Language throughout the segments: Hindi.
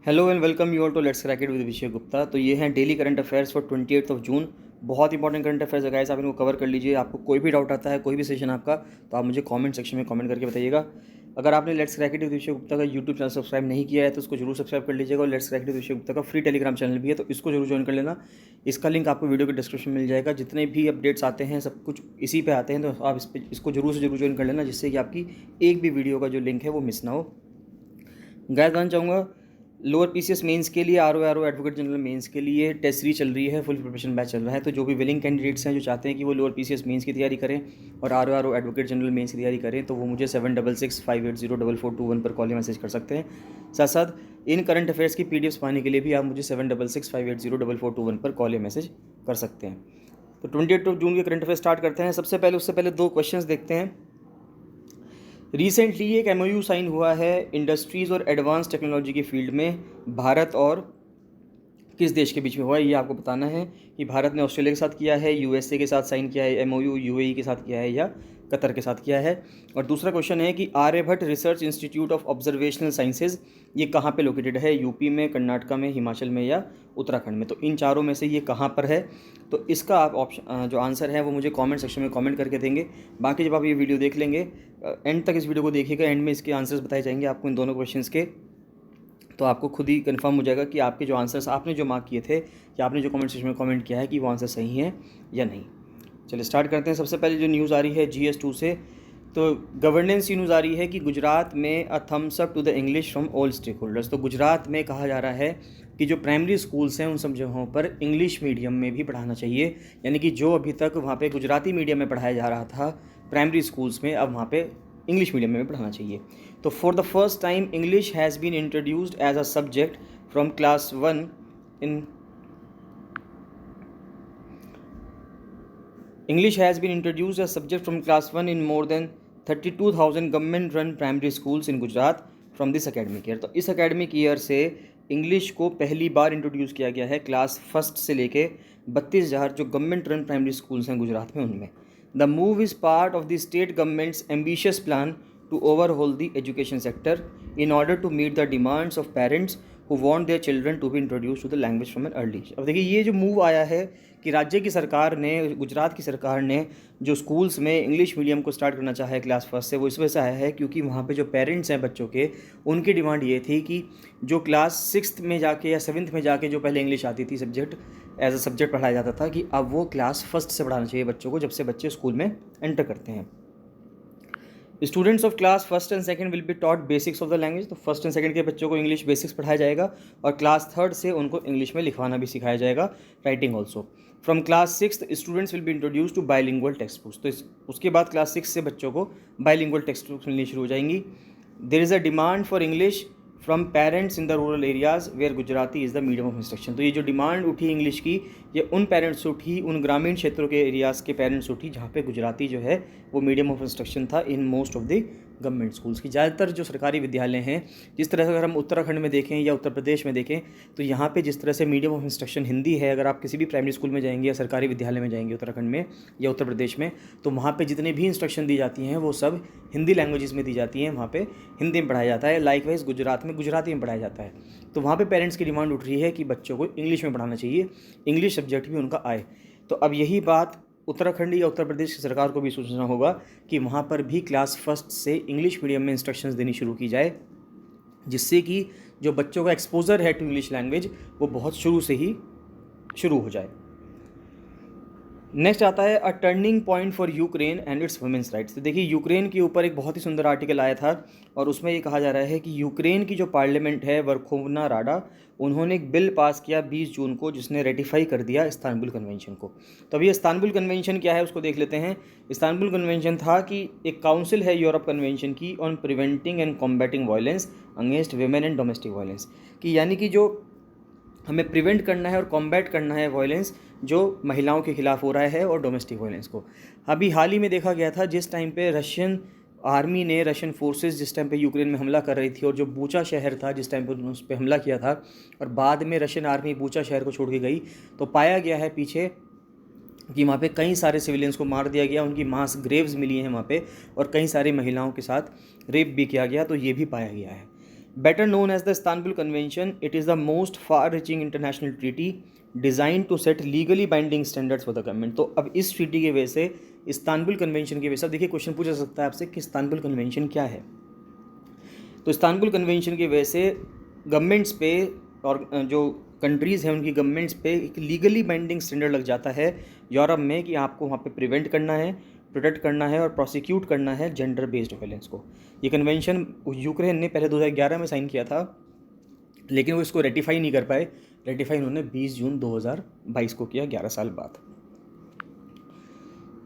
Hello and welcome you all to let's crack it with Vishay Gupta. तो ये हैं daily current affairs for 28 June. बहुत इंपॉर्टेंट करंट अफेयर्स है गाइस, आप इनको कवर कर लीजिए। आपको कोई भी डाउट आता है, कोई भी सेशन आपका, तो आप मुझे कमेंट सेक्शन में कमेंट करके बताइएगा। अगर आपने let's crack it with Vishay Gupta का यूट्यूब चैनल सब्सक्राइब नहीं किया है तो उसको जरूर सब्सक्राइब कर लीजिएगा। और let's crack it with Vishay Gupta का फ्री टेलीग्राम चैनल भी है, तो इसको जरूर ज्वाइन कर लेना। इसका लिंक आपको वीडियो के डिस्क्रिप्शन में मिल जाएगा। जितने भी अपडेट्स आते हैं सब कुछ इसी पे आते हैं, तो आप इसको जरूर से जरूर ज्वाइन कर लेना, जिससे कि आपकी एक भी वीडियो का जो लिंक है वो मिस ना हो। गाइस जानना चाहूँगा, लोअर पीसीएस मेंस के लिए R O advocate general mains के लिए टेस्ट सीरीज चल रही है, फुल प्रिपरेशन बैच चल रहा है। तो जो भी विलिंग कैंडिडेट्स हैं जो चाहते हैं कि वो लोअर पीसीएस मेंस की तैयारी करें और R O advocate general mains की तैयारी करें, तो वो मुझे 7665804421 पर कॉल या मैसेज कर सकते हैं। साथ साथ इन करंट अफेयर्स की पीडीएफ्स पाने के लिए भी आप मुझे 7665804421 पर कॉल या मैसेज कर सकते हैं। तो 28 जून के करंट अफेयर स्टार्ट करते हैं। उससे पहले दो क्वेश्चंस देखते हैं। रिसेंटली एक एमओयू साइन हुआ है इंडस्ट्रीज़ और एडवांस टेक्नोलॉजी की फील्ड में, भारत और किस देश के बीच में हुआ है ये आपको बताना है कि भारत ने ऑस्ट्रेलिया के साथ किया है, यूएसए के साथ साइन किया है एमओयू, यूएई के साथ किया है या कतर के साथ किया है। और दूसरा क्वेश्चन है कि Aryabhatta Research Institute of Observational Sciences ये कहाँ पे लोकेटेड है, यूपी में, कर्नाटका में, हिमाचल में या उत्तराखंड में। तो इन चारों में से ये कहाँ पर है, तो इसका आप ऑप्शन जो आंसर है वो मुझे कमेंट सेक्शन में कमेंट करके देंगे। बाकी जब आप ये वीडियो देख लेंगे, एंड तक इस वीडियो को देखिएगा, एंड में इसके आंसर्स बताए जाएंगे आपको इन दोनों क्वेश्चंस के। तो आपको खुद ही कंफर्म हो जाएगा कि आपके जो आंसर्स आपने जो मार्क किए थे या आपने जो कमेंट सेक्शन में कमेंट किया है कि वो आंसर सही है या नहीं। चलिए स्टार्ट करते हैं। सबसे पहले जो न्यूज़ आ रही है GS2 से, तो गवर्नेंस की न्यूज़ आ रही है कि गुजरात में a thumbs up to the English from all stakeholders. तो गुजरात में कहा जा रहा है कि जो प्राइमरी स्कूल्स हैं उन सब जगहों पर इंग्लिश मीडियम में भी पढ़ाना चाहिए, यानी कि जो अभी तक वहाँ पे गुजराती मीडियम में पढ़ाया जा रहा था प्राइमरी स्कूल्स में, अब वहाँ पे इंग्लिश मीडियम में भी पढ़ाना चाहिए। तो for the first time English has been introduced as a subject from class 1 in English has been introduced as subject from class 1 in more than 32,000 government run primary schools in Gujarat from this academic year। तो इस academic year से इंग्लिश को पहली बार इंट्रोड्यूस किया गया है क्लास फर्स्ट से लेके 32,000 जो गवर्नमेंट रन प्राइमरी स्कूल्स हैं गुजरात में उनमें। The move is part of the state government's ambitious plan to overhaul the education sector in order to meet the demands of parents who want their children to be introduced to the language from an early age। अब देखिए ये जो मूव आया है कि राज्य की सरकार ने, गुजरात की सरकार ने जो स्कूल्स में इंग्लिश मीडियम को स्टार्ट करना चाहा है क्लास फर्स्ट से, वो इस वजह से आया है क्योंकि वहाँ पे जो पेरेंट्स हैं बच्चों के, उनकी डिमांड ये थी कि जो क्लास 6th में जाके या 7th में जाके जो पहले इंग्लिश आती थी सब्जेक्ट एज अ सब्जेक्ट पढ़ाया जाता था, कि अब वो क्लास फर्स्ट से पढ़ाना चाहिए बच्चों को, जब से बच्चे स्कूल में एंटर करते हैं। Students of class first and second will be taught basics of the language. तो फर्स्ट एंड सेकंड के बच्चों को इंग्लिश बेसिक्स पढ़ाया जाएगा और क्लास थर्ड से उनको इंग्लिश में लिखवाना भी सिखाया जाएगा, writing also. From class 6 students will be introduce to bilingual textbooks. तो उसके बाद क्लास 6 से बच्चों को बाइलिंगुअल टेक्स्ट बुक्स मिलनी शुरू हो जाएंगी। There is a demand for English from parents in the rural areas where Gujarati is the medium of instruction. तो ये जो डिमांड उठी इंग्लिश की, ये उन पेरेंट्स से उठी, उन ग्रामीण क्षेत्रों के एरियाज़ के पेरेंट्स से उठी जहाँ पे गुजराती जो है वो मीडियम ऑफ इंस्ट्रक्शन था in most of the government schools की। ज़्यादातर जो सरकारी विद्यालय हैं, जिस तरह से अगर हम उत्तराखंड में देखें या उत्तर प्रदेश में देखें, तो यहाँ पे जिस तरह से मीडियम ऑफ इंस्ट्रक्शन हिंदी है, अगर आप किसी भी प्राइमरी स्कूल में जाएंगे या सरकारी विद्यालय में जाएंगे उत्तराखंड में या उत्तर प्रदेश में, तो वहाँ पे जितने भी इंस्ट्रक्शन दी जाती हैं वो सब हिंदी लैंग्वेजेस में दी जाती हैं, वहाँ पे हिंदी में पढ़ाया जाता है। लाइकवाइज गुजरात में गुजराती में पढ़ाया जाता है। तो वहाँ पे पेरेंट्स की डिमांड उठ रही है कि बच्चों को इंग्लिश में पढ़ाना चाहिए, इंग्लिश सब्जेक्ट भी उनका आए। तो अब यही बात उत्तराखंड या उत्तर प्रदेश की सरकार को भी सोचना होगा कि वहाँ पर भी क्लास फर्स्ट से इंग्लिश मीडियम में इंस्ट्रक्शंस देनी शुरू की जाए, जिससे कि जो बच्चों का एक्सपोजर है टू इंग्लिश लैंग्वेज वो बहुत शुरू से ही शुरू हो जाए। नेक्स्ट आता है a turning point for Ukraine and it's women's rights. तो देखिए यूक्रेन के ऊपर एक बहुत ही सुंदर आर्टिकल आया था और उसमें ये कहा जा रहा है कि यूक्रेन की जो पार्लियामेंट है, वर्खोवना राडा, उन्होंने एक बिल पास किया 20 जून को, जिसने रेटिफाई कर दिया इस्तांबुल कन्वेंशन को। तो अभी इस्तांबुल कन्वेंशन क्या है उसको देख लेते हैं। इस्तांबुल कन्वेंशन था कि एक काउंसिल है यूरोप कन्वेंशन की on preventing and combating violence against women and domestic violence, कि यानी कि जो हमें प्रिवेंट करना है और कॉम्बैट करना है वायलेंस जो महिलाओं के खिलाफ हो रहा है और डोमेस्टिक वायलेंस को। अभी हाल ही में देखा गया था जिस टाइम पे रशियन आर्मी ने, रशियन फोर्सेस जिस टाइम पे यूक्रेन में हमला कर रही थी, और जो बूचा शहर था जिस टाइम पे उन्होंने उस पर हमला किया था और बाद में रशियन आर्मी बूचा शहर को छोड़ के गई, तो पाया गया है पीछे कि वहाँ पे कई सारे सिविलियंस को मार दिया गया, उनकी मास ग्रेव्स मिली हैं वहाँ पे, और कई सारी महिलाओं के साथ रेप भी किया गया, तो ये भी पाया गया है। Better known as the Istanbul Convention, it is the most far reaching international treaty design to set legally binding standards for the government. तो अब इस ट्रीटी की वजह से, इस्तांबुल कन्वेंशन की वजह से, अब देखिए क्वेश्चन पूछा जा सकता है आपसे कि इस्तांबुल कन्वेंशन क्या है। तो इस्तांबुल कन्वेंशन की वजह से गवर्नमेंट्स पे और जो कंट्रीज़ हैं उनकी गवर्नमेंट्स पे एक लीगली बाइंडिंग स्टैंडर्ड लग जाता है यूरोप में कि आपको वहाँ पे प्रिवेंट करना है, प्रोटेक्ट करना है और प्रोसिक्यूट करना है जेंडर बेस्ड वायलेंस को। ये कन्वेंशन यूक्रेन ने पहले 2011 में साइन किया था, लेकिन वो इसको रेटिफाई नहीं कर पाए। रेटिफाई उन्होंने 20 जून 2022 को किया, 11 साल बाद।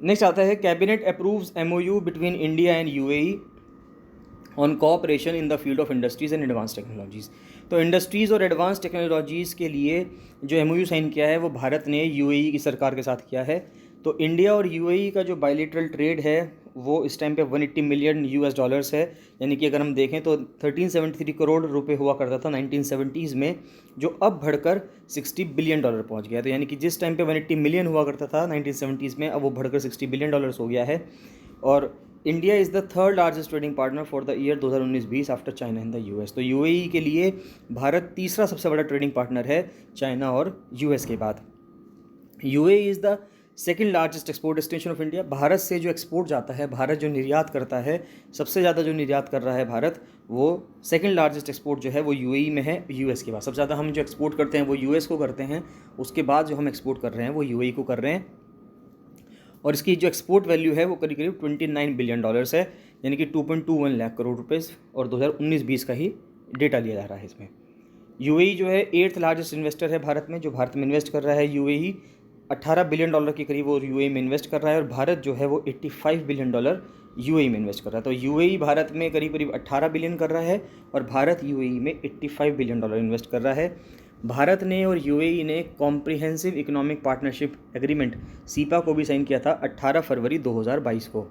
नेक्स्ट आता है cabinet approves MOU between India and UAE on cooperation in the field of industries and advance technologies. तो इंडस्ट्रीज़ और एडवांस टेक्नोलॉजीज़ के लिए जो MOU साइन किया है वो भारत ने UAE की सरकार के साथ किया है। तो इंडिया और UAE का जो बायलैटरल ट्रेड है वो इस टाइम पे 180 मिलियन US डॉलर्स है, यानी कि अगर हम देखें तो 1373 करोड़ रुपए हुआ करता था 1970s में, जो अब बढ़कर $60 बिलियन पहुंच गया। तो यानी कि जिस टाइम पे 180 मिलियन हुआ करता था 1970s में, अब वो बढ़कर $60 बिलियन हो गया है। और India is the third largest trading partner for the year 2019-20 after China and the US। तो UAE के लिए भारत तीसरा सबसे बड़ा ट्रेडिंग पार्टनर है चाइना और US के बाद। UAE is the second largest export destination of India. Bharat से जो एक्सपोर्ट जाता है, भारत जो निर्यात करता है, सबसे ज़्यादा जो निर्यात कर रहा है भारत, वो सेकेंड लार्जेस्ट एक्सपोर्ट जो है वो UAE में है US के बाद। सबसे ज़्यादा हम जो एक्सपोर्ट करते हैं वो US को करते हैं, उसके बाद जो हम एक्सपोर्ट कर रहे हैं वो UAE को कर रहे हैं। और इसकी जो एक्सपोर्ट वैल्यू है वो करीब करीब $29 बिलियन है, यानी कि 2.21 लाख करोड़ रुपये, और 2019-20 का ही डेटा लिया जा रहा है इसमें। UAE जो है 8th लार्जेस्ट इन्वेस्टर है भारत में, जो भारत में इन्वेस्ट कर रहा है। UAE $18 बिलियन के करीब वो UAE में इन्वेस्ट कर रहा है, और भारत जो है वो $85 बिलियन UAE में इन्वेस्ट कर रहा है। तो UAE भारत में करीब करीब 18 बिलियन कर रहा है और भारत UAE में $85 बिलियन इन्वेस्ट कर रहा है। भारत ने और UAE ने comprehensive economic partnership agreement cepa को भी साइन किया था 18 फरवरी 2022 को।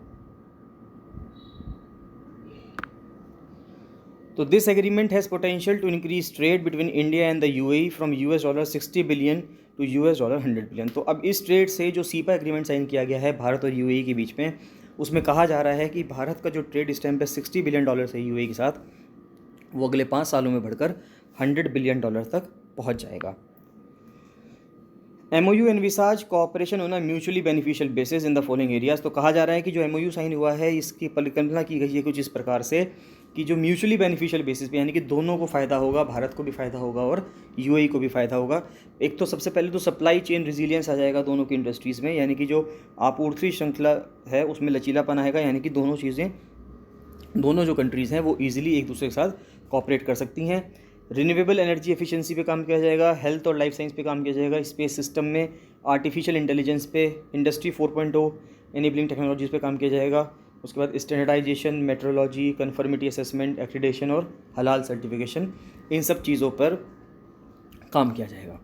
तो this agreement has potential to increase trade between India and the UAE from $60 billion to $100 billion. तो अब इस ट्रेड से जो सीपा एग्रीमेंट साइन किया गया है भारत और UAE के बीच में, उसमें कहा जा रहा है कि भारत का जो ट्रेड इस टाइम पे $60 बिलियन है UAE के साथ, वो अगले 5 सालों में बढ़कर $100 बिलियन तक पहुंच जाएगा। MOU envisaged cooperation on a mutually beneficial basis in the following areas. तो कहा जा रहा है कि जो MOU साइन हुआ है इसकी परिकल्पना की गई है कुछ इस प्रकार से कि जो म्यूचुअली बेनिफिशियल बेसिस पे, यानी कि दोनों को फ़ायदा होगा, भारत को भी फ़ायदा होगा और UAE को भी फ़ायदा होगा। एक तो सबसे पहले तो सप्लाई चेन रिजिलियंस आ जाएगा दोनों की इंडस्ट्रीज़ में, यानी कि जो आपूर्ति श्रृंखला है उसमें लचीलापन आएगा, यानी कि दोनों चीज़ें, दोनों जो कंट्रीज़ हैं वो ईजिली एक दूसरे के साथ कॉपरेट कर सकती हैं। रिन्यूएबल एनर्जी एफिशिएंसी पे काम किया जाएगा, हेल्थ और लाइफ साइंस पे काम किया जाएगा, स्पेस सिस्टम में आर्टिफिशियल इंटेलिजेंस पे, इंडस्ट्री 4.0 एनेबलिंग टेक्नोलॉजीज़ पे काम किया जाएगा। उसके बाद standardisation, metrology, conformity assessment, accreditation और हलाल सर्टिफिकेशन, इन सब चीज़ों पर काम किया जाएगा।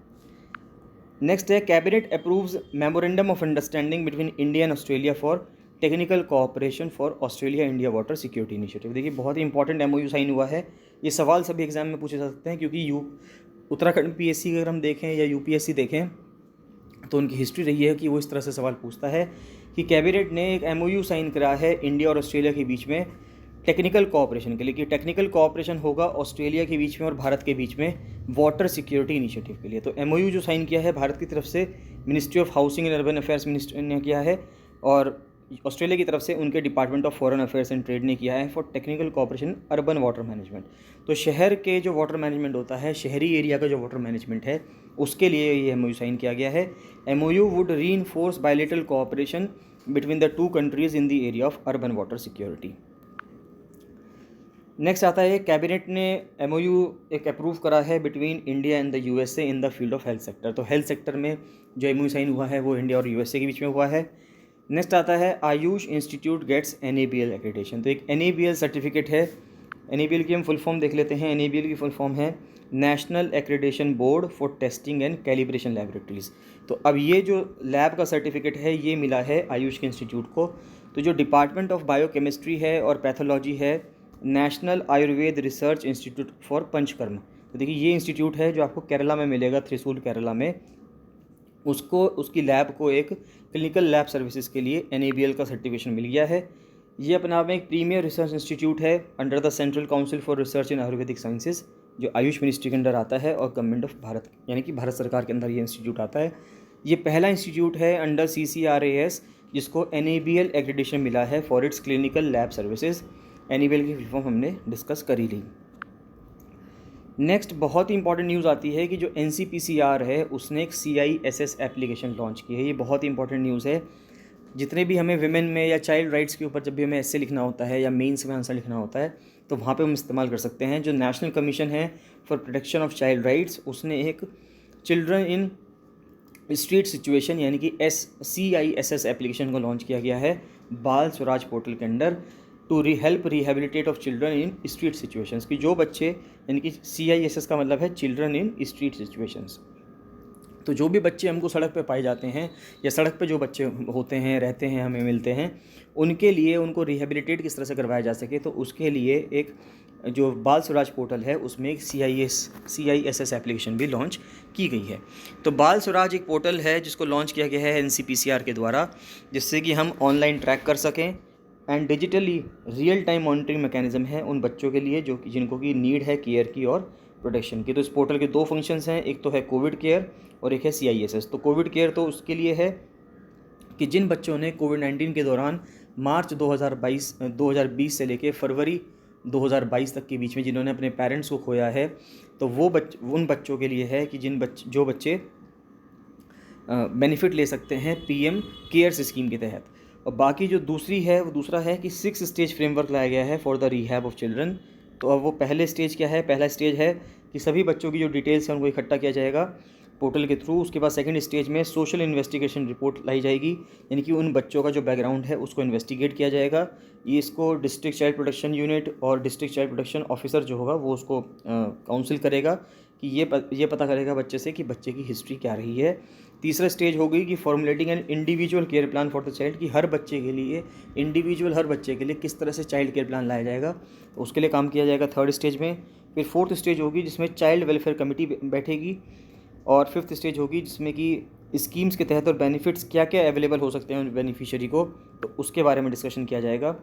नेक्स्ट है cabinet approves memorandum of understanding between India and Australia for technical cooperation for Australia India water security initiative. देखिए बहुत ही इंपॉर्टेंट MOU साइन हुआ है। ये सवाल सभी एग्जाम में पूछे जा सकते हैं, क्योंकि उत्तराखंड PSC अगर हम देखें या UPSC देखें तो उनकी हिस्ट्री रही है कि वो इस तरह से सवाल पूछता है कि कैबिनेट ने एक MOU साइन करा है इंडिया और ऑस्ट्रेलिया के बीच में टेक्निकल कोऑपरेशन के लिए, कि टेक्निकल कोऑपरेशन होगा ऑस्ट्रेलिया के बीच में और भारत के बीच में वाटर सिक्योरिटी इनिशिएटिव के लिए। तो MOU जो साइन किया है भारत की तरफ से ministry of housing and urban affairs ministry ने किया है, और ऑस्ट्रेलिया की तरफ से उनके department of foreign affairs and trade ने किया है for technical cooperation urban water management. तो शहर के जो वाटर मैनेजमेंट होता है, शहरी एरिया का जो वाटर मैनेजमेंट है, उसके लिए ये MOU साइन किया गया है। MOU would reinforce bilateral cooperation between the two countries in the area of urban water security. Next आता है कैबिनेट ने MOU एक अप्रूव करा है between India and the USA in the field of health sector. तो हेल्थ सेक्टर में जो MOU साइन हुआ है वो इंडिया और USA के बीच में हुआ है। नेक्स्ट आता है AYUSH institute gets NABL accreditation. तो एक NABL सर्टिफिकेट है। NABL की हम फुल फॉर्म देख लेते हैं। NABL की फुल फॉर्म है national accreditation board for testing and calibration laboratories. तो अब ये जो लैब का सर्टिफिकेट है ये मिला है आयुष के इंस्टीट्यूट को। तो जो डिपार्टमेंट ऑफ बायोकेमिस्ट्री है और पैथोलॉजी है, national Ayurveda research institute for panchakarma. तो देखिए ये इंस्टीट्यूट है जो आपको केरला में मिलेगा, थ्रिसूल केरला में। उसकी लैब को एक क्लिनिकल लैब सर्विसेज के लिए NABL का सर्टिफिकेशन मिल गया है। ये अपने आप में एक प्रीमियर रिसर्च इंस्टीट्यूट है under the central council for research in Ayurvedic sciences, जो आयुष मिनिस्ट्री के अंडर आता है और गवर्नमेंट ऑफ भारत यानी कि भारत सरकार के अंदर ये इंस्टीट्यूट आता है। ये पहला इंस्टीट्यूट है अंडर CCRAS जिसको NABL एक्रेडिटेशन मिला है for its clinical lab services. NABL की फुल फॉर्म हमने डिस्कस कर ही ली। नेक्स्ट बहुत ही इंपॉर्टेंट न्यूज़ आती है कि जो NCPCR है उसने एक CISS एप्लीकेशन लॉन्च की है। ये बहुत ही इंपॉर्टेंट न्यूज़ है। जितने भी हमें विमेन में या चाइल्ड राइट्स के ऊपर जब भी हमें ऐसे लिखना होता है या मेंस में आंसर लिखना होता है तो वहाँ पे हम इस्तेमाल कर सकते हैं। जो नेशनल कमीशन है for protection of child rights उसने एक चिल्ड्रन इन स्ट्रीट सिचुएशन यानी कि CISS एप्लीकेशन को लॉन्च किया गया है बाल स्वराज पोर्टल के under to help rehabilitate of children in street situations कि जो बच्चे यानी कि CISS का मतलब है चिल्ड्रन इन स्ट्रीट सिचुएशंस। तो जो भी बच्चे हमको सड़क पे पाए जाते हैं या सड़क पे जो बच्चे होते हैं रहते हैं हमें मिलते हैं उनके लिए उनको रिहेबिलिटेट किस तरह से करवाया जा सके, तो उसके लिए एक जो बाल स्वराज पोर्टल है उसमें एक CISS एप्लीकेशन भी लॉन्च की गई है। तो बाल स्वराज एक पोर्टल है जिसको लॉन्च किया गया है NCPCR के द्वारा, जिससे कि हम ऑनलाइन ट्रैक कर सकें and digitally real time monitoring mechanism है उन बच्चों के लिए जो कि जिनको की नीड है केयर की और प्रोटेक्शन की। तो इस पोर्टल के दो फंक्शंस हैं, एक तो है कोविड केयर और एक है CISS। तो कोविड केयर तो उसके लिए है कि जिन बच्चों ने कोविड-19 के दौरान मार्च 2020 से लेकर फरवरी 2022 तक के बीच में जिन्होंने अपने पेरेंट्स को खोया है, तो वो उन बच्चों के लिए है कि जो बच्चे बेनिफिट ले सकते हैं PM केयर्स स्कीम के तहत। और बाकी जो दूसरा है कि 6 स्टेज फ्रेमवर्क लाया गया है for the rehab of children. तो अब वो पहले स्टेज क्या है, पहला स्टेज है कि सभी बच्चों की जो डिटेल्स हैं उनको इकट्ठा किया जाएगा पोर्टल के थ्रू। उसके बाद सेकंड स्टेज में सोशल इन्वेस्टिगेशन रिपोर्ट लाई जाएगी, यानी कि उन बच्चों का जो बैकग्राउंड है उसको इन्वेस्टिगेट किया जाएगा। ये इसको डिस्ट्रिक्ट चाइल्ड प्रोटेक्शन यूनिट और डिस्ट्रिक्ट चाइल्ड प्रोटेक्शन ऑफिसर जो होगा वो उसको काउंसिल करेगा कि ये पता करेगा बच्चे से कि बच्चे की हिस्ट्री क्या रही है। तीसरा स्टेज हो गई कि formulating an individual care plan for the child, कि हर बच्चे के लिए किस तरह से चाइल्ड केयर प्लान लाया जाएगा, तो उसके लिए काम किया जाएगा थर्ड स्टेज में। फिर फोर्थ स्टेज होगी जिसमें चाइल्ड वेलफेयर कमेटी बैठेगी, और फिफ्थ स्टेज होगी जिसमें कि स्कीम्स के तहत और बेनिफिट्स क्या क्या अवेलेबल हो सकते हैं बेनिफिशियरी को, तो उसके बारे में डिस्कशन किया जाएगा।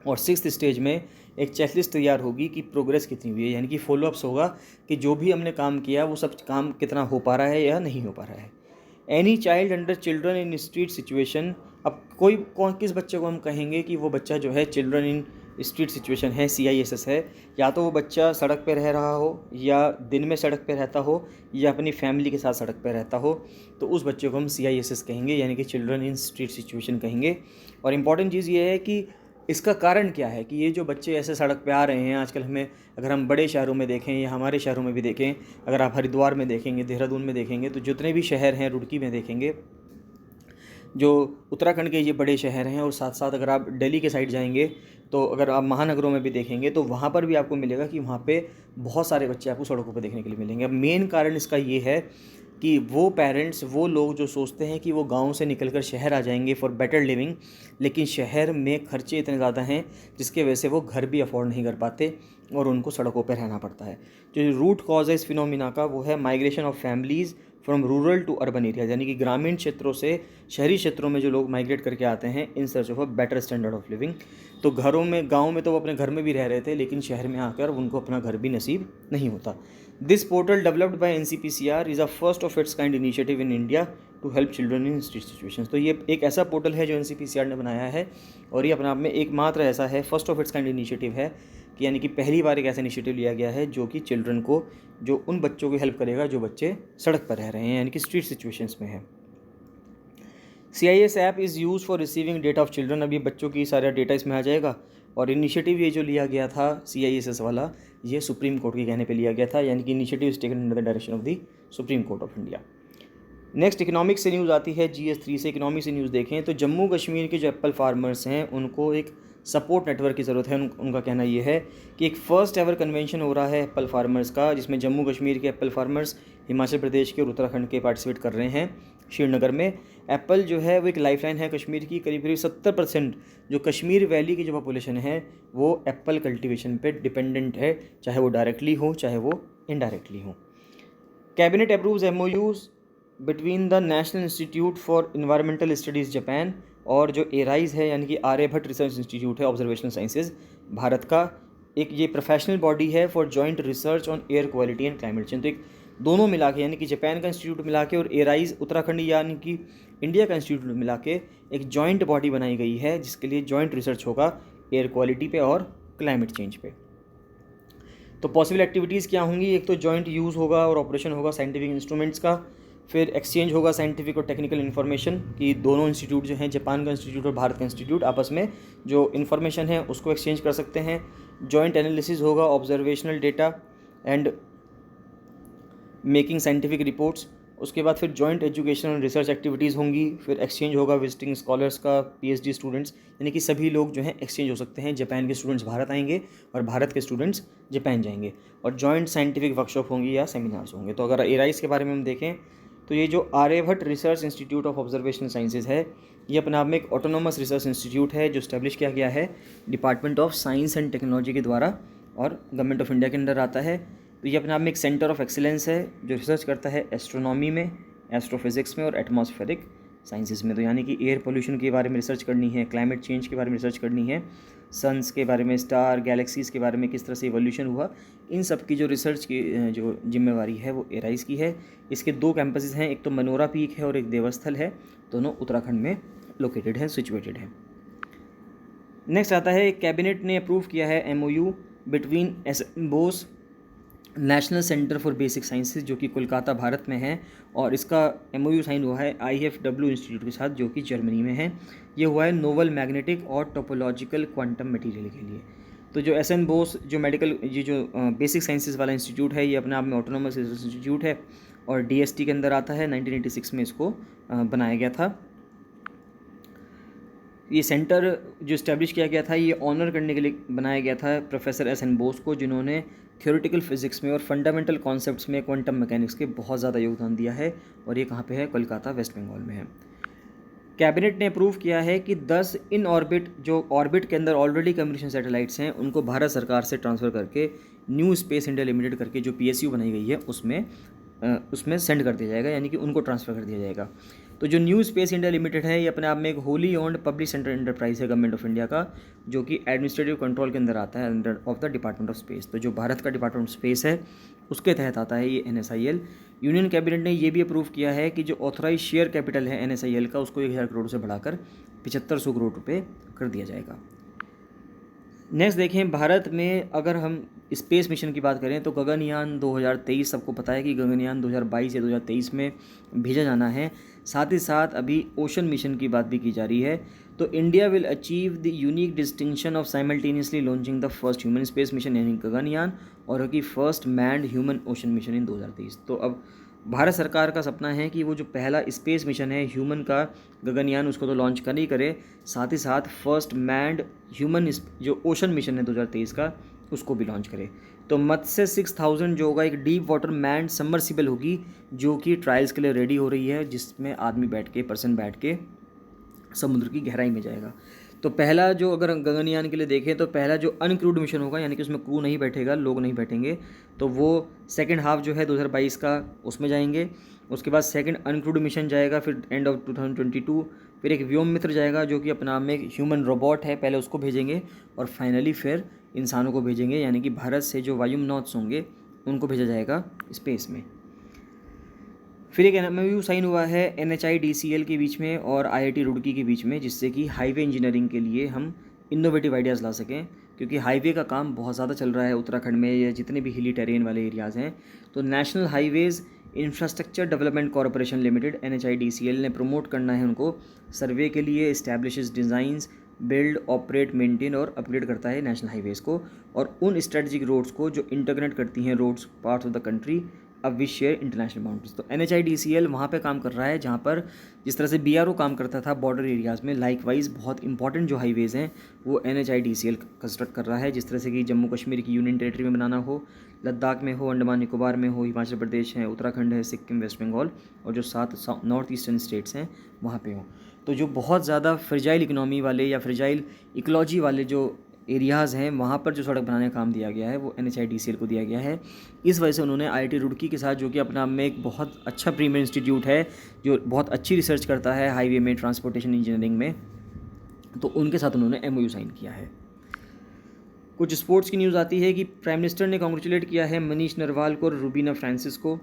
और सिक्स्थ स्टेज में एक चेकलिस्ट तैयार होगी कि प्रोग्रेस कितनी हुई है, यानी कि फॉलोअप्स होगा कि जो भी हमने काम किया वो सब काम कितना हो पा रहा है या नहीं हो पा रहा है। Any child under children in street situation, अब किस बच्चे को हम कहेंगे कि वो बच्चा जो है चिल्ड्रन इन स्ट्रीट सिचुएशन है, CISS है, या तो वो बच्चा सड़क पे रह रहा हो या दिन में सड़क पे रहता हो या अपनी फैमिली के साथ सड़क पे रहता हो, तो उस बच्चे को हम CISS कहेंगे, यानी कि चिल्ड्रन इन स्ट्रीट सिचुएशन कहेंगे। और इम्पॉर्टेंट चीज़ ये है कि इसका कारण क्या है कि ये जो बच्चे ऐसे सड़क पे आ रहे हैं आजकल, अगर हम बड़े शहरों में देखें या हमारे शहरों में भी देखें, अगर आप हरिद्वार में देखेंगे, देहरादून में देखेंगे, तो जितने भी शहर हैं, रुड़की में देखेंगे, जो उत्तराखंड के ये बड़े शहर हैं, और साथ साथ अगर आप दिल्ली के साइड जाएंगे तो अगर आप महानगरों में भी देखेंगे तो वहाँ पर भी आपको मिलेगा कि वहाँ पे बहुत सारे बच्चे आपको सड़कों पर देखने के लिए मिलेंगे। अब मेन कारण इसका ये है कि वो पेरेंट्स, वो लोग जो सोचते हैं कि वो गांव से निकलकर शहर आ जाएंगे फॉर बेटर लिविंग, लेकिन शहर में खर्चे इतने ज़्यादा हैं जिसके वजह से वो घर भी अफोर्ड नहीं कर पाते और उनको सड़कों पर रहना पड़ता है। जो रूट कॉज है इस फिनोमिना का वो है migration of families from rural to urban areas, यानी कि ग्रामीण क्षेत्रों से शहरी क्षेत्रों में जो लोग माइग्रेट करके आते हैं in search of a better standard of living. तो गाँव में तो वो अपने घर में भी रह रहे थे, लेकिन शहर में आकर उनको अपना घर भी नसीब नहीं होता। This portal developed by NCPCR is a first of its kind initiative in India to help children in street situations. तो ये एक ऐसा पोर्टल है जो NCPCR ने बनाया है, और ये अपने आप में एकमात्र ऐसा है, first of its kind initiative है, कि यानी कि पहली बार एक ऐसा इनिशिएटिव लिया गया है जो कि चिल्ड्रन को, जो उन बच्चों की हेल्प करेगा जो बच्चे सड़क पर रह रहे हैं, यानी कि स्ट्रीट सिचुएशंस में है। CIS app is use for receiving data of children. अभी बच्चों की सारा डेटा इसमें आ जाएगा। और इनिशिएटिव ये जो लिया गया था CISS वाला, ये सुप्रीम कोर्ट के कहने पे लिया गया था, यानी कि initiative is taken under the direction of the supreme court of India. Next economics से न्यूज़ आती है, GS3 से इकोनॉमिक्स से न्यूज़ देखें तो जम्मू कश्मीर के जो एप्पल फार्मर्स हैं उनको एक सपोर्ट नेटवर्क की ज़रूरत है। उनका कहना ये है कि एक फ़र्स्ट एवर कन्वेंशन हो रहा है एप्पल फार्मर्स का, जिसमें जम्मू कश्मीर के एप्पल फार्मर्स, हिमाचल प्रदेश के और उत्तराखंड के पार्टिसिपेट कर रहे हैं। श्रीनगर में एप्पल जो है वो एक लाइफलाइन है कश्मीर की। करीब 70% जो कश्मीर वैली की जो पॉपुलेशन है वो एप्पल कल्टीवेशन पे डिपेंडेंट है, चाहे वो डायरेक्टली हो चाहे वो इनडायरेक्टली हो। Cabinet approves MOUs between the National Institute for Environmental Studies Japan और जो एराइज है यानी कि आर्यभट्ट रिसर्च इंस्टीट्यूट है ऑब्जर्वेशनल साइंसेज भारत का, एक ये प्रोफेशनल बॉडी है for joint research on air quality and climate change. तो एक दोनों मिला के यानी कि जापान का इंस्टीट्यूट मिला के और एराइज उत्तराखंड यानी कि इंडिया का इंस्टीट्यूट मिला के एक जॉइंट बॉडी बनाई गई है जिसके लिए जॉइंट रिसर्च होगा एयर क्वालिटी पे और क्लाइमेट चेंज पे। तो पॉसिबल एक्टिविटीज़ क्या होंगी, एक तो जॉइंट यूज़ होगा और ऑपरेशन होगा साइंटिफिक इंस्ट्रूमेंट्स का, फिर एक्सचेंज होगा साइंटिफिक और टेक्निकल इन्फॉर्मेशन कि दोनों इंस्टीट्यूट जो हैं जापान का इंस्टीट्यूट और भारत का इंस्टीट्यूट आपस में जो इन्फॉर्मेशन है उसको एक्सचेंज कर सकते हैं। जॉइंट एनालिसिस होगा observational data and making scientific reports. उसके बाद फिर जॉइंट एजुकेशन और रिसर्च एक्टिविटीज़ होंगी, फिर एक्सचेंज होगा विजिटिंग स्कॉलर्स का, पीएचडी स्टूडेंट्स, यानी कि सभी लोग जो हैं एक्सचेंज हो सकते हैं। जापान के स्टूडेंट्स भारत आएंगे और भारत के स्टूडेंट्स जापान जाएंगे। और जॉइंट साइंटिफिक वर्कशॉप होंगी या सेमिनार्स होंगे। तो अगर एराइज के बारे में हम देखें तो ये जो Aryabhatta Research Institute of Observational Sciences है ये अपने आप में एक ऑटोनोमस रिसर्च इंस्टीट्यूट है जो स्टैब्लिश किया गया है department of science and technology के द्वारा और गवर्नमेंट ऑफ इंडिया के अंडर आता है। तो ये अपने आप में एक सेंटर ऑफ एक्सीलेंस है जो रिसर्च करता है एस्ट्रोनॉमी में, एस्ट्रोफिज़िक्स में और एटमॉस्फेरिक साइंसेज में। तो यानी कि एयर पोल्यूशन के बारे में रिसर्च करनी है, क्लाइमेट चेंज के बारे में रिसर्च करनी है, सन्स के बारे में, स्टार गैलेक्सीज़ के बारे में किस तरह से इवोल्यूशन हुआ, इन सब की जो रिसर्च की जो जिम्मेवारी है वो एराइज की है। इसके 2 कैंपसेस हैं, एक तो मनोरा पीक है और एक देवस्थल है, दोनों उत्तराखंड में लोकेटेड है, सिचुएटेड है। नेक्स्ट आता है कैबिनेट ने अप्रूव किया है MOU between S N Bose National Centre for Basic Sciences जो कि कोलकाता भारत में है और इसका MOU साइन हुआ है IFW इंस्टीट्यूट के साथ जो कि जर्मनी में है। ये हुआ है नोवल मैग्नेटिक और टोपोलॉजिकल क्वांटम मटेरियल के लिए। तो जो एसएन बोस जो मेडिकल ये जो बेसिक साइंसेज वाला इंस्टीट्यूट है ये अपने आप में ऑटोनोमस रिसर्च इंस्टीट्यूट है और DST के अंदर आता है। 1986 में इसको बनाया गया था। ये सेंटर जो इस्टेब्लिश किया गया था ये ऑनर करने के लिए बनाया गया था प्रोफेसर एसएन बोस को, जिन्होंने थ्योरेटिकल फिजिक्स में और फंडामेंटल कॉन्सेप्ट्स में क्वांटम मैकेनिक्स के बहुत ज़्यादा योगदान दिया है और ये कहाँ पे है, कोलकाता वेस्ट बंगाल में है। कैबिनेट ने अप्रूव किया है कि 10 इन ऑर्बिट जो ऑर्बिट के अंदर ऑलरेडी कम्युनिकेशन सैटेलाइट्स हैं उनको भारत सरकार से ट्रांसफ़र करके न्यू स्पेस इंडिया लिमिटेड करके जो PSU बनाई गई है उसमें सेंड कर दिया जाएगा, यानी कि उनको ट्रांसफ़र कर दिया जाएगा। तो जो न्यू स्पेस इंडिया लिमिटेड है ये अपने आप में एक wholly owned public sector enterprise है गवर्नमेंट ऑफ इंडिया का, जो कि एडमिनिस्ट्रेटिव कंट्रोल के अंदर आता है under of the department of space. तो जो भारत का डिपार्टमेंट ऑफ स्पेस है उसके तहत आता है ये NSIL। यूनियन कैबिनेट ने ये भी अप्रूव किया है कि जो ऑथराइज शेयर कैपिटल है NSIL का उसको 1000 करोड़ से बढ़ाकर 7500 करोड़ रुपये कर दिया जाएगा। नेक्स्ट देखें, भारत में अगर हम स्पेस मिशन की बात करें तो गगनयान 2023, सबको पता है कि गगनयान 2022 या 2023 में भेजा जाना है। साथ ही साथ अभी ओशन मिशन की बात भी की जा रही है। तो India will achieve the unique distinction of simultaneously launching the first human space mission यानी गगनयान और की first manned human ocean mission in 2023। तो अब भारत सरकार का सपना है कि वो जो पहला स्पेस मिशन है ह्यूमन का गगनयान उसको तो लॉन्च कर ही करे, साथ ही साथ फर्स्ट मैन्ड ह्यूमन जो ओशन मिशन है 2023 का उसको भी लॉन्च करे। तो मत्स्य 6000 जो होगा एक डीप वाटर मैन्ड सबमर्सिबल होगी जो कि ट्रायल्स के लिए रेडी हो रही है, जिसमें आदमी पर्सन बैठ के समुद्र की गहराई में जाएगा। तो पहला जो अगर गगनयान के लिए देखें तो पहला जो अनक्रूड मिशन होगा यानी कि उसमें क्रू नहीं बैठेगा, लोग नहीं बैठेंगे, तो वो सेकंड हाफ जो है 2022 का उसमें जाएंगे। उसके बाद सेकंड अनक्रूड मिशन जाएगा फिर एंड ऑफ 2022। फिर एक व्योम मित्र जाएगा जो कि अपना में एक ह्यूमन रोबोट है, पहले उसको भेजेंगे और फाइनली फिर इंसानों को भेजेंगे, यानी कि भारत से जो वायुमनौत्स होंगे उनको भेजा जाएगा स्पेस में। फिर एक MOU साइन हुआ है NHIDCL के बीच में और IIT रुड़की के बीच में, जिससे कि हाईवे इंजीनियरिंग के लिए हम इनोवेटिव आइडियाज़ ला सकें, क्योंकि हाईवे का काम बहुत ज़्यादा चल रहा है उत्तराखंड में या जितने भी हिली टेरेन वाले एरियाज़ हैं। तो national highways infrastructure development corporation limited NHIDCL ने प्रमोट करना है उनको सर्वे के लिए, establishes designs, build, operate, maintain और अपग्रेड करता है नेशनल हाईवेज़ को और उन स्ट्रेटजिक रोड्स को जो इंटरकनेक्ट करती हैं roads parts of the country अब विच शेयर इंटरनेशनल बाउंड्रीज। तो NHIDCL वहाँ पे काम कर रहा है जहाँ पर जिस तरह से BRO काम करता था बॉर्डर एरियाज़ में, लाइकवाइज बहुत इंपॉर्टेंट जो हाईवेज़ हैं वो NHIDCL कंस्ट्रक्ट कर रहा है। जिस तरह से कि जम्मू कश्मीर की यूनियन टेरिटरी में बनाना हो, लद्दाख में हो, अंडमान निकोबार में हो, हिमाचल प्रदेश है, उत्तराखंड है, सिक्किम, वेस्ट बंगाल और जो 7 नॉर्थ ईस्टर्न स्टेट्स हैं वहाँ पे हो। तो जो बहुत ज़्यादा फ्रेजाइल इकनॉमी वाले या फ्रेजाइल इकोलॉजी वाले जो एरियाज़ हैं वहाँ पर जो सड़क बनाने का काम दिया गया है वो NHIDCL को दिया गया है। इस वजह से उन्होंने IIT रुड़की के साथ, जो कि अपना में एक बहुत अच्छा प्रीमियर इंस्टीट्यूट है जो बहुत अच्छी रिसर्च करता है हाईवे में, ट्रांसपोर्टेशन इंजीनियरिंग में, तो उनके साथ उन्होंने MOU साइन किया है। कुछ स्पोर्ट्स की न्यूज़ आती है कि प्राइम मिनिस्टर ने कॉन्ग्रेचुलेट किया है मनीष नरवाल को और रूबीना फ्रांसिस को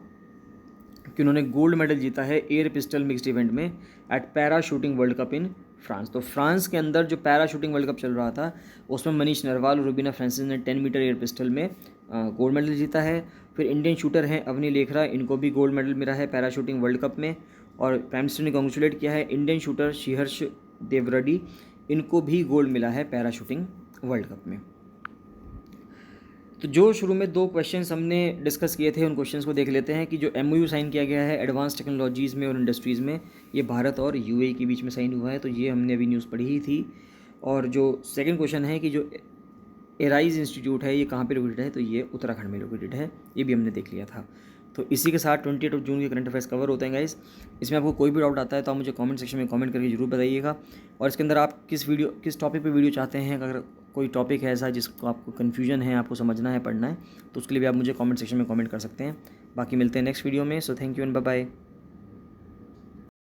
कि उन्होंने गोल्ड मेडल जीता है एयर पिस्टल मिक्स्ड इवेंट में eight para shooting world cup in France. तो फ्रांस के अंदर जो पैरा शूटिंग वर्ल्ड कप चल रहा था उसमें मनीष नरवाल और रूबीना फ्रांसिस ने 10 मीटर एयर पिस्टल में गोल्ड मेडल जीता है। फिर इंडियन शूटर हैं अवनी लेखरा, इनको भी गोल्ड मेडल मिला है पैरा शूटिंग वर्ल्ड कप में। और प्राइम मिनिस्टर ने कॉन्ग्रेचुलेट किया है इंडियन शूटर श्रीहर्ष देवरडी, इनको भी गोल्ड मिला है पैरा शूटिंग वर्ल्ड कप में। तो जो शुरू में 2 क्वेश्चंस हमने डिस्कस किए थे उन क्वेश्चंस को देख लेते हैं कि जो MOU साइन किया गया है एडवांस टेक्नोलॉजीज़ में और इंडस्ट्रीज़ में, ये भारत और UAE के बीच में साइन हुआ है। तो ये हमने अभी न्यूज़ पढ़ी ही थी। और जो सेकंड क्वेश्चन है कि जो एराइज इंस्टीट्यूट है ये कहाँ पे लोकेटेड है, तो ये उत्तराखंड में लोकेटेड है, ये भी हमने देख लिया था। तो इसी के साथ 28 जून के करंट अफेयर्स कवर होते हैं गाइस। इसमें आपको कोई भी डाउट आता है तो आप मुझे कमेंट सेक्शन में कमेंट करके जरूर बताइएगा। और इसके अंदर आप किस टॉपिक पे वीडियो चाहते हैं, अगर कोई टॉपिक है ऐसा जिसको आपको कन्फ्यूजन है, आपको समझना है, पढ़ना है, तो उसके लिए भी आप मुझे कमेंट सेक्शन में कमेंट कर सकते हैं। बाकी मिलते हैं नेक्स्ट वीडियो में। So thank you and bye bye.